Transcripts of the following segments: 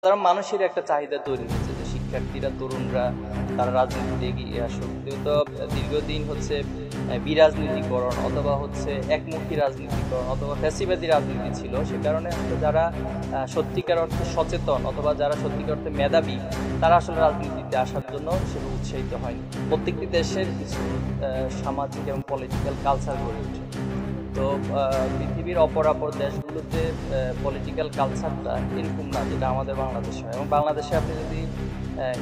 সাধারণ মানুষের একটা চাহিদা তৈরি হয়েছে যে শিক্ষার্থীরা তরুণরা তারা রাজনীতিতে এগিয়ে আসুক। যেহেতু দীর্ঘদিন হচ্ছে বিরাজনীতিকরণ অথবা হচ্ছে একমুখী রাজনীতিকরণ অথবা ফ্যাসিবাদী রাজনীতি ছিল, সে কারণে আসলে যারা সত্যিকার অর্থে সচেতন অথবা যারা সত্যিকার অর্থে মেধাবী তারা আসলে রাজনীতিতে আসার জন্য সেভাবে উৎসাহিত হয়নি। প্রত্যেকটি দেশের কিছু সামাজিক এবং পলিটিক্যাল কালচার গড়ে ওঠে। তো পৃথিবীর অপর দেশগুলোতে পলিটিক্যাল কালচারটা এরকম না যেটা আমাদের বাংলাদেশে হয়। এবং বাংলাদেশে আপনি যদি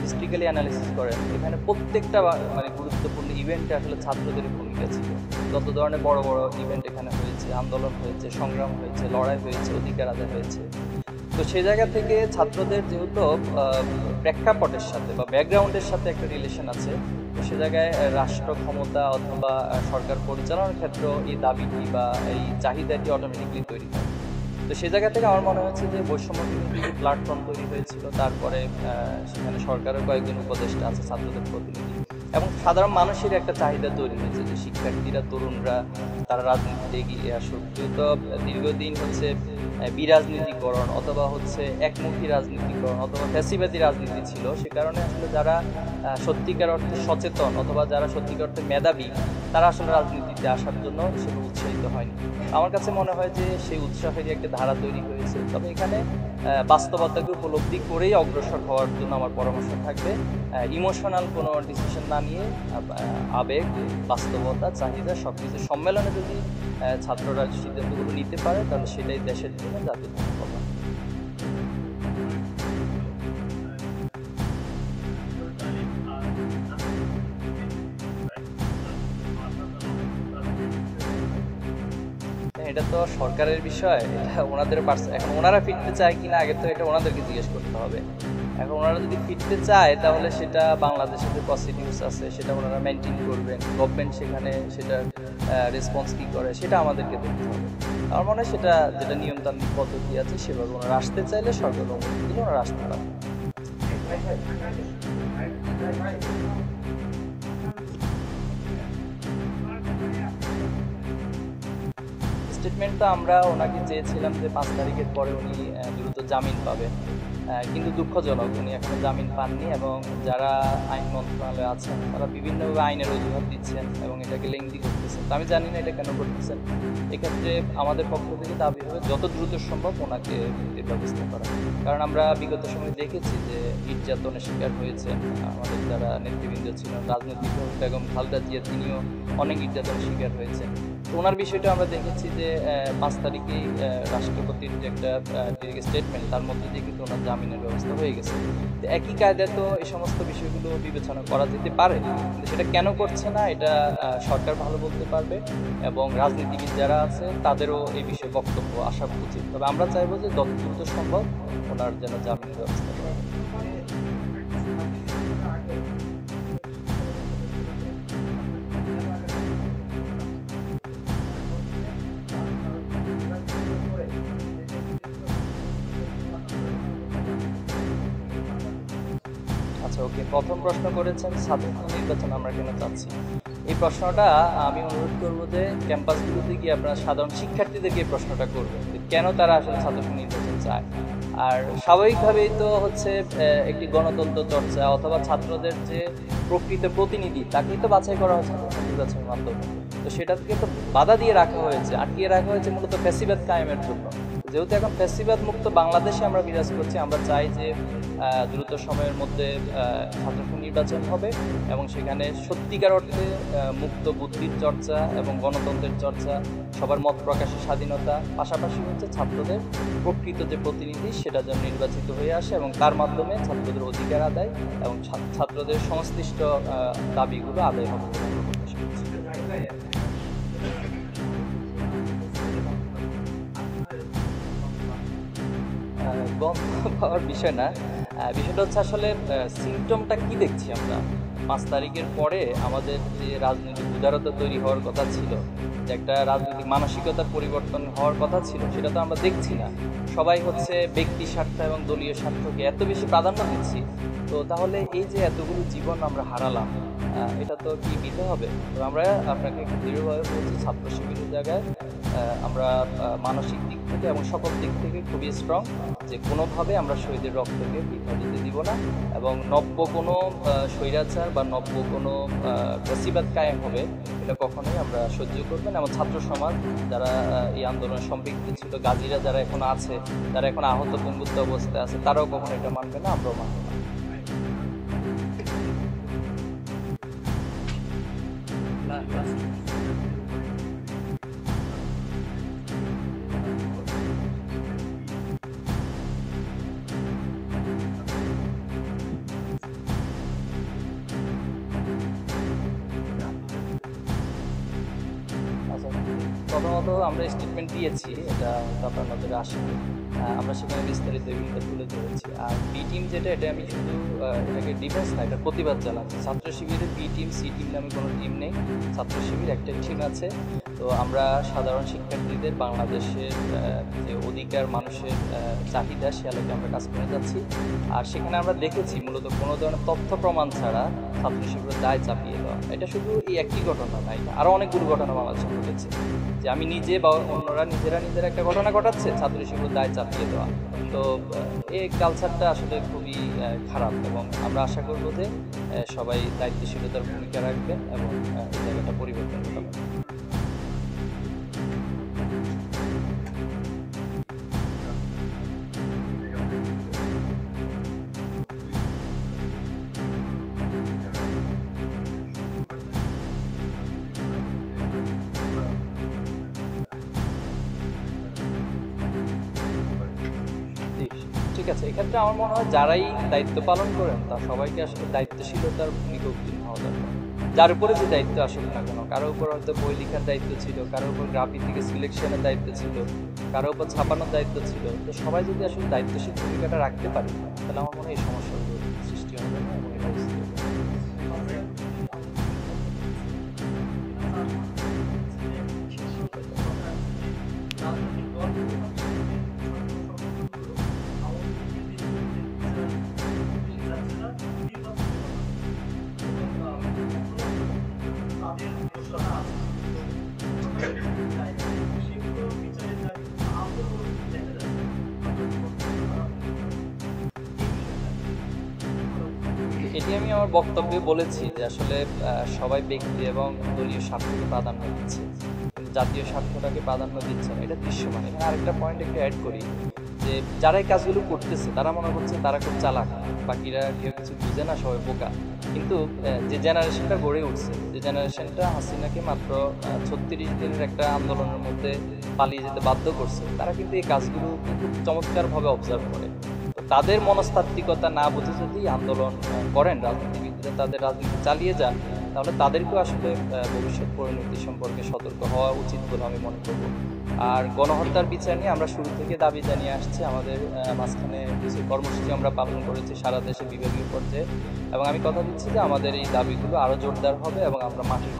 হিস্ট্রিক্যালি অ্যানালিসিস করেন, এখানে প্রত্যেকটা মানে গুরুত্বপূর্ণ ইভেন্টে আসলে ছাত্রদের ভূমিকা ছিল। যত ধরনের বড় বড় ইভেন্ট এখানে হয়েছে, আন্দোলন হয়েছে, সংগ্রাম হয়েছে, লড়াই হয়েছে, অধিকার আদায় হয়েছে। তো সেই জায়গা থেকে ছাত্রদের যেহেতু প্রেক্ষাপটের সাথে বা ব্যাকগ্রাউন্ডের সাথে একটা রিলেশন আছে, তো সে জায়গায় রাষ্ট্র ক্ষমতা অথবা সরকার পরিচালনার ক্ষেত্রে এই দাবিটি বা এই চাহিদাটি অটোমেটিকলি তৈরি হয়। তো সে জায়গা থেকে আমার মনে হচ্ছে যে বৈষম্য বিরোধী যে প্ল্যাটফর্ম তৈরি হয়েছিল, তারপরে সেখানে সরকারের কয়েকজন উপদেষ্টা আছে, ছাত্রদের প্রতিনিধি এবং সাধারণ মানুষের একটা চাহিদা তৈরি হয়েছে যে শিক্ষার্থীরা তরুণরা তারা রাজনীতিতে এগিয়ে আসুক। যেহেতু দীর্ঘদিন হচ্ছে বিরাজনীতিকরণ অথবা হচ্ছে একমুখী রাজনীতিকরণ অথবা ফ্যাসিবাদী রাজনীতি ছিল, সে কারণে আসলে যারা সত্যিকার অর্থে সচেতন অথবা যারা সত্যিকার অর্থে মেধাবী তারা আসলে রাজনীতিতে আসার জন্য সেটা উৎসাহিত হয়নি। আমার কাছে মনে হয় যে সেই উৎসাহেরই একটা ধারা তৈরি হয়েছে। তবে এখানে বাস্তবতাকে উপলব্ধি করেই অগ্রসর হওয়ার জন্য আমার পরামর্শ থাকবে, ইমোশনাল কোনো ডিসিশন না নিয়ে আবেগ, বাস্তবতা, চাহিদা সব কিছু সম্মেলনে যদি ছাত্ররা সিদ্ধান্তগুলো নিতে পারে তাহলে সেটাই দেশের জন্য জাতির জন্য কথা। এটা তো সরকারের বিষয়, এটা ওনাদের এখন ওনারা ফিরতে চায় কিনা আগে তো এটা ওনাদেরকে জিজ্ঞেস করতে হবে। এখন ওনারা যদি ফিরতে চায় তাহলে সেটা বাংলাদেশের যে প্রসিডিউরস আছে সেটা ওনারা মেনটেন করবেন, গভর্নমেন্ট সেখানে সেটার রেসপন্স কী করে সেটা আমাদেরকে দেখতে হবে। আমার মনে হয় সেটা যেটা নিয়মতান্ত্রিক পদ্ধতি আছে সেভাবে ওনারা আসতে চাইলে সরকার অনুমতি দিলে ওনারা আসতে পারে। স্টেটমেন্ট তো আমরা ওনাকে চেয়েছিলাম যে 5 তারিখের পরে উনি দ্রুত জামিন পাবেন, কিন্তু দুঃখজনক উনি এখনো জামিন পাননি এবং যারা আইন মন্ত্রণালয়ে আছেন তারা বিভিন্নভাবে আইনের অজুহাত দিচ্ছেন এবং এটাকে লেংদি করতেছেন। তো আমি জানি না এটা কেন করতেছেন। এক্ষেত্রে আমাদের পক্ষ থেকে দাবি হবে যত দ্রুত সম্ভব ওনাকে মুক্তির ব্যবস্থা করা, কারণ আমরা বিগত সময়ে দেখেছি যে নির্যাতনের শিকার হয়েছেন আমাদের যারা নেতৃবৃন্দ ছিলেন। রাজনৈতিক বেগম খালেদা জিয়া তিনিও অনেক নির্যাতনের শিকার হয়েছেন। তো ওনার বিষয়টা আমরা দেখেছি যে 5 তারিখেই রাষ্ট্রপতির যে একটা স্টেটমেন্ট তার মধ্যে দিয়ে কিন্তু ওনার জামিনের ব্যবস্থা হয়ে গেছে। তো একই কায়দায় তো এই সমস্ত বিষয়গুলো বিবেচনা করা যেতে পারে, কিন্তু সেটা কেন করছে না এটা সরকার ভালো বলতে পারবে এবং রাজনীতিবিদ যারা আছে তাদেরও এই বিষয়ে বক্তব্য আসা উচিত। তবে আমরা চাইবো যে যত দ্রুত সম্ভব ওনার যেন জামিনের ব্যবস্থা করা। আচ্ছা, ওকে, প্রথম প্রশ্ন করেছেন ছাত্র নির্বাচন আমরা কেন চাচ্ছি। এই প্রশ্নটা আমি অনুরোধ করবো যে ক্যাম্পাসগুলোতে গিয়ে আপনারা সাধারণ শিক্ষার্থীদেরকে এই প্রশ্নটা করবেন যে কেন তারা আসলে ছাত্র নির্বাচন চায়। আর স্বাভাবিকভাবেই তো হচ্ছে একটি গণতন্ত্র চর্চা অথবা ছাত্রদের যে প্রকৃত প্রতিনিধি তাকেই তো বাছাই করা হচ্ছে নির্বাচনের মাধ্যমে। তো সেটা থেকে তো বাধা দিয়ে রাখা হয়েছে, আটকিয়ে রাখা হয়েছে মূলত ফ্যাসিবাদ কায়েমের জন্য। যেহেতু এখন ফ্যাসিবাদ মুক্ত বাংলাদেশে আমরা বিরাজ করছি, আমরা চাই যে দ্রুত সময়ের মধ্যে ছাত্র নির্বাচন হবে এবং সেখানে সত্যিকার অর্থে মুক্ত বুদ্ধির চর্চা এবং গণতন্ত্রের চর্চা, সবার মত প্রকাশের স্বাধীনতা, পাশাপাশি হচ্ছে ছাত্রদের প্রকৃত যে প্রতিনিধি সেটা যেন নির্বাচিত হয়ে আসে এবং তার মাধ্যমে ছাত্রদের অধিকার আদায় এবং ছাত্রদের সংশ্লিষ্ট দাবিগুলো আদায় হবে। গন্ধ পাওয়ার বিষয় না, বিষয়টা হচ্ছে আসলে সিমটমটা কি দেখছি আমরা। 5 তারিখের পরে আমাদের যে রাজনৈতিক উদারতা তৈরি হওয়ার কথা ছিল, যে একটা রাজনৈতিক মানসিকতার পরিবর্তন হওয়ার কথা ছিল, সেটা তো আমরা দেখছি না। সবাই হচ্ছে ব্যক্তি স্বার্থ এবং দলীয় স্বার্থকে এত বেশি প্রাধান্য দিচ্ছি। তো তাহলে এই যে এতগুলো জীবন আমরা হারালাম, এটা তো কি নিতে হবে। তো আমরা আপনাকে দৃঢ়ভাবে বলছি, ছাত্র শিবিরের জায়গায় আমরা মানসিক দিক থেকে এবং সকল দিক থেকে খুবই স্ট্রং, যে কোনোভাবে আমরা শহীদের রক্তকে বৃথা যেতে দিব না, এবং নব্য কোনো স্বৈরাচার বা নব্য কোনো ফ্যাসিবাদ কায়েম হবে এটা কখনোই আমরা সহ্য করবেন। এবং ছাত্র সমাজ যারা এই আন্দোলনে সম্পৃক্ত ছিল, গাজীরা যারা এখন আছে, যারা এখন আহত পঙ্গুত্ব অবস্থায় আছে, তারাও কখনো এটা মানবে না, আমরাও মানব না। আচ্ছা, প্রথমত আমরা স্টেটমেন্ট দিয়েছি, এটা আপনার নজরে আসেনি। আমরা সেখানে বিস্তারিত এগুলো তুলে ধরেছি। আর বি টিম যেটা, এটা আমি শুধু এটাকে ডিফেন্স না, এটা প্রতিবাদ জানাচ্ছি। ছাত্র শিবিরের বি টিম সি টিম নামে কোনো টিম নেই, ছাত্র শিবির একটা টিম আছে। তো আমরা সাধারণ শিক্ষার্থীদের বাংলাদেশের যে অধিকার, মানুষের চাহিদা, সে আলোকে আমরা কাজ করে যাচ্ছি। আর সেখানে আমরা দেখেছি মূলত কোনো ধরনের তথ্য প্রমাণ ছাড়া ছাত্র শিবিরের দায় চাপিয়ে দেওয়া। এটা শুধু এই একটি ঘটনা নাই, আরও অনেকগুলো ঘটনা বাংলাদেশে ঘটেছে, যে আমি নিজে বা অন্যরা নিজেরা একটা ঘটনা ঘটাচ্ছে, ছাত্র শিবিরের দায় চাপিয়ে দেওয়া। তো এই কালচারটা আসলে খুবই খারাপ, এবং আমরা আশা করব যে সবাই দায়িত্বশীলতার ভূমিকা রাখবেন এবং এই জায়গাটা পরিবর্তন ঘটাবেন। ঠিক আছে, এক্ষেত্রে আমার মনে হয় যারাই দায়িত্ব পালন করেন তার সবাইকে আসলে দায়িত্বশীলতার ভূমিকা উত্তীর্ণ হওয়া দরকার। যার উপরে যে দায়িত্ব আসুক না কেন, কারো উপর হয়তো বই লেখার দায়িত্ব ছিল, কারো উপর গ্রাফিক থেকে সিলেকশনের দায়িত্ব ছিল, কারো উপর ছাপানোর দায়িত্ব ছিল। তো সবাই যদি আসলে দায়িত্বশীল ভূমিকাটা রাখতে পারে, তাহলে আমার মনে হয় এই সমস্যাগুলো সৃষ্টি হবে না এবং এটা এটি আমি আমার বক্তব্যে বলেছি যে আসলে সবাই ব্যক্তি এবং দলীয় স্বার্থকে প্রাধান্য দিচ্ছে, কিন্তু জাতীয় স্বার্থটাকে প্রাধান্য দিচ্ছে না, এটা দৃশ্যমান। এখানে আরেকটা পয়েন্ট একটু অ্যাড করি, যে যারা এই কাজগুলো করতেছে তারা মনে করছে তারা খুব চালাক, বাকিরা কেউ কিছু বুঝে না, সবাই বোকা। কিন্তু যে জেনারেশনটা গড়ে উঠছে, যে জেনারেশনটা হাসিনাকে মাত্র 36 দিনের একটা আন্দোলনের মধ্যে পালিয়ে যেতে বাধ্য করছে, তারা কিন্তু এই কাজগুলো খুব চমৎকারভাবে অবজার্ভ করে। তো তাদের মনস্তাত্ত্বিকতা না বুঝে যদি আন্দোলন করেন, রাজনীতিবিদরা তাদের রাজনীতি চালিয়ে যান, তাহলে তাদেরকেও আসলে ভবিষ্যৎ পরিণতি সম্পর্কে সতর্ক হওয়া উচিত বলে আমি মনে করব। আর গণহত্যার বিচার নিয়ে আমরা শুরু থেকে দাবি জানিয়ে আসছি। আমাদের মাঝখানে কিছু কর্মসূচি আমরা পালন করেছি সারা দেশে বিভাগীয় পর্যায়ে, এবং আমি কথা দিচ্ছি যে আমাদের এই দাবিগুলো আরও জোরদার হবে এবং আমরা মাঠের